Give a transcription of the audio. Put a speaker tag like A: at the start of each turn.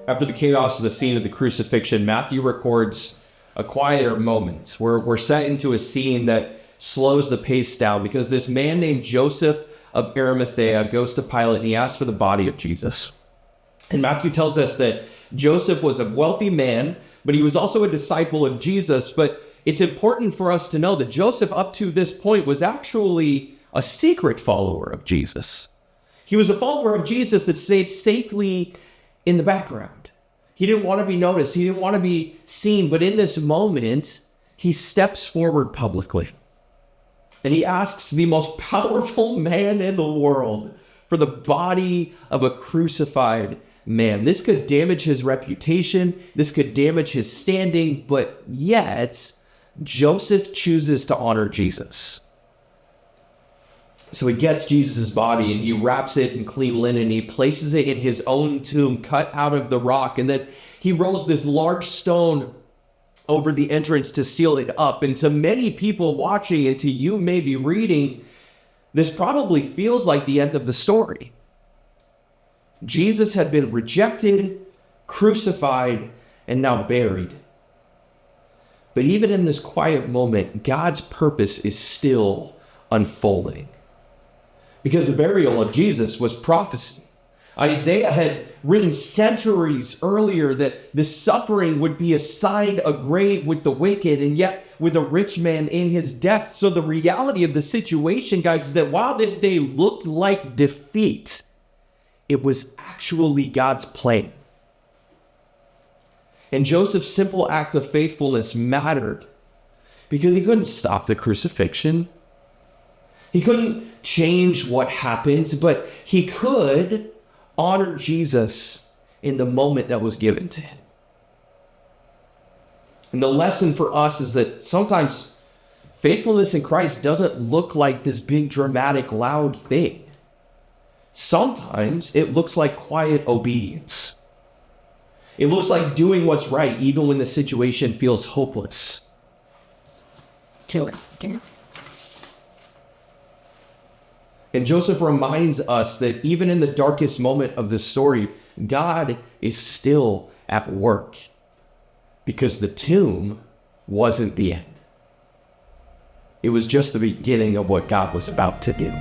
A: After the chaos of the scene of the crucifixion, Matthew records a quieter moment. We're set into a scene that slows the pace down because this man named Joseph of Arimathea goes to Pilate and he asks for the body of Jesus. And Matthew tells us that Joseph was a wealthy man, but he was also a disciple of Jesus. But it's important for us to know that Joseph, up to this point, was actually a secret follower of Jesus. He was a follower of Jesus that stayed safely in the background. He didn't want to be noticed. He didn't want to be seen. But in this moment, he steps forward publicly. And he asks the most powerful man in the world for the body of a crucified man. This could damage his reputation. This could damage his standing. But yet, Joseph chooses to honor Jesus. So he gets Jesus' body and he wraps it in clean linen. He places it in his own tomb cut out of the rock. And then he rolls this large stone over the entrance to seal it up. And to many people watching and to you maybe reading, this probably feels like the end of the story. Jesus had been rejected, crucified, and now buried. But even in this quiet moment, God's purpose is still unfolding. Because the burial of Jesus was prophecy. Isaiah had written centuries earlier that the suffering would be assigned a grave with the wicked and yet with a rich man in his death. So the reality of the situation, guys, is that while this day looked like defeat, it was actually God's plan. And Joseph's simple act of faithfulness mattered because he couldn't stop the crucifixion. He couldn't change what happened, but he could honor Jesus in the moment that was given to him. And the lesson for us is that sometimes faithfulness in Christ doesn't look like this big, dramatic, loud thing. Sometimes it looks like quiet obedience. It looks like doing what's right, even when the situation feels hopeless. And Joseph reminds us that even in the darkest moment of this story, God is still at work because the tomb wasn't the end. It was just the beginning of what God was about to do.